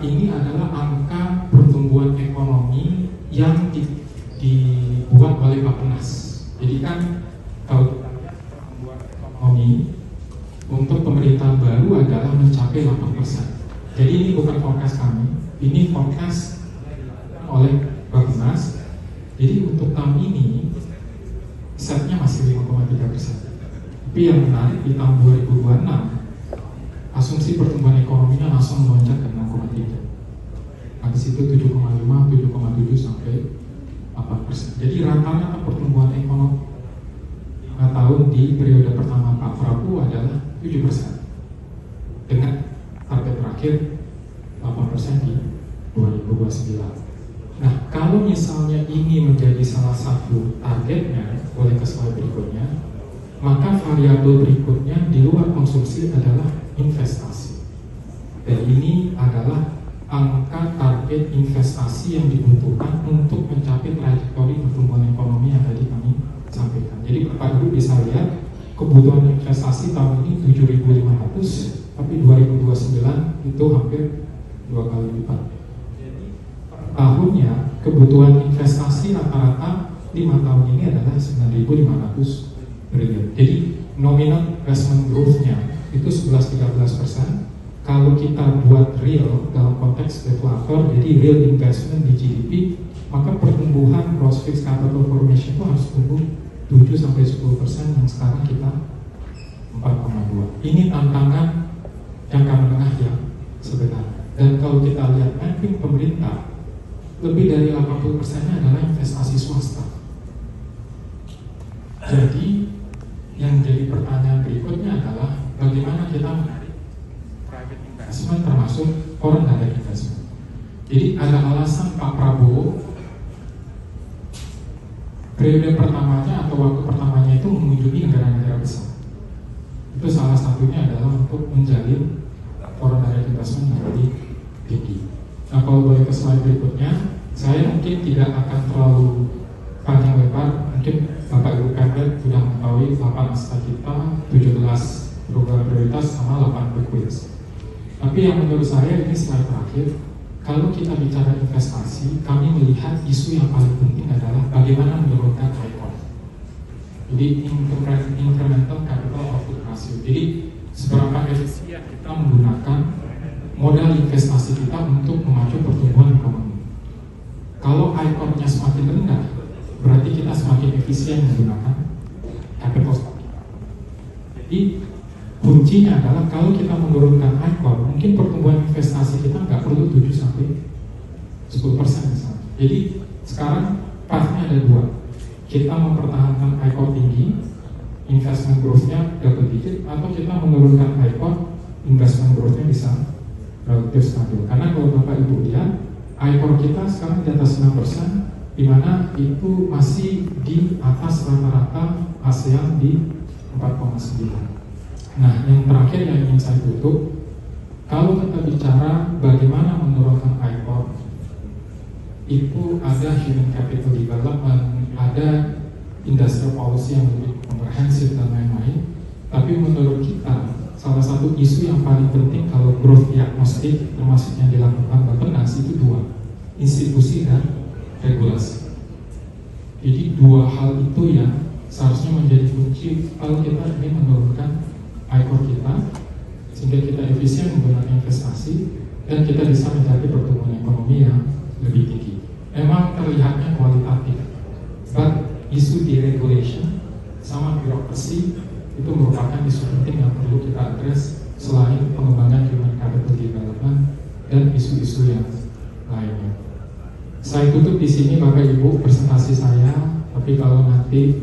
ini adalah angka pertumbuhan ekonomi yang dibuat oleh Bappenas. Jadi kan kalau kita lihat pertumbuhan ekonomi untuk pemerintahan baru adalah mencapai 8%. Jadi ini bukan forecast kami, ini forecast oleh Bappenas. Jadi untuk tahun ini setnya masih 5,3%. Tapi yang menarik di tahun 2026 asumsi pertumbuhan ekonominya langsung melonjak ke 6,3. Habis itu 7,5, 7,7 sampai 8%. Jadi rata-rata pertumbuhan ekonomi 5 tahun di periode pertama Pak Prabowo adalah 7%. Dengan target terakhir 8% di 2029. Nah, kalau misalnya ini menjadi salah satu targetnya, boleh ke slide berikutnya, maka variabel berikutnya di luar konsumsi adalah investasi. Dan ini adalah angka target investasi yang dibutuhkan untuk mencapai trajektori pertumbuhan ekonomi yang tadi kami sampaikan. Jadi Bapak Ibu bisa lihat kebutuhan investasi tahun ini 7.500, tapi 2029 itu hampir 2 kali lipat. Tahunnya kebutuhan investasi rata-rata 5 tahun ini adalah 9.500 triliun. Jadi nominal investment growth-nya itu 11-13%. Kalau kita buat real dalam konteks deflator, jadi real investment di GDP, maka pertumbuhan gross fixed capital formation itu harus tumbuh 7-10% yang sekarang kita 4,2. Ini tantangan jangka menengah yang sebenarnya. Dan kalau kita lihat mapping pemerintah, lebih dari 80%-nya adalah investasi swasta. Jadi yang jadi pertanyaan berikutnya adalah bagaimana kita menarik private investment termasuk foreign direct investment. Jadi ada alasan Pak Prabowo periode pertamanya atau waktu pertamanya itu mengunjungi negara-negara besar. Itu salah satunya adalah untuk menjalin foreign direct investment yang lebih tinggi. Nah, kalau boleh ke slide berikutnya, saya mungkin tidak akan terlalu panjang lebar. Mungkin Bapak Ibu Pemret sudah mengetahui 8 aspek kita, 17 program prioritas sama 8 quick wins. Tapi yang menurut saya ini slide terakhir. Kalau kita bicara investasi, kami melihat isu yang paling penting adalah bagaimana menurunkan ICOR. Jadi incremental capital output ratio. Jadi seberapa efisien kita menggunakan modal investasi kita untuk memacu pertumbuhan ekonomi. Kalau ICOR-nya semakin rendah, berarti kita semakin efisien menggunakan capital stock kita. Jadi kuncinya adalah kalau kita menurunkan ICOR, mungkin pertumbuhan investasi kita nggak perlu 7-10% misalnya. Jadi sekarang pathnya ada 2. Kita mempertahankan ICOR tinggi, investment growth-nya double digit, atau kita menurunkan ICOR, investment growth-nya bisa relatif stabil. Karena kalau Bapak Ibu lihat, ICOR kita sekarang di atas 9%, di mana itu masih di atas rata-rata ASEAN di 4,9. Nah, yang terakhir yang ingin saya tutup, kalau kita bicara bagaimana menurunkan ICOR, itu ada human capital development, ada industrial policy yang lebih komprehensif dan lain-lain. Tapi menurut kita, salah satu isu yang paling penting kalau growth diagnostik termasuk yang dilakukan Bappenas itu 2, institusi dan regulasi. Jadi 2 hal itu yang seharusnya menjadi kunci kalau kita ingin menurunkan ICOR kita, sehingga kita efisien menggunakan investasi dan kita bisa mencapai pertumbuhan ekonomi yang lebih tinggi. Memang terlihatnya kualitatif, but isu deregulation sama birokrasi itu merupakan isu penting yang perlu kita address selain pengembangan human capital development dan isu-isu yang lainnya. Saya tutup di sini Bapak Ibu presentasi saya, tapi kalau nanti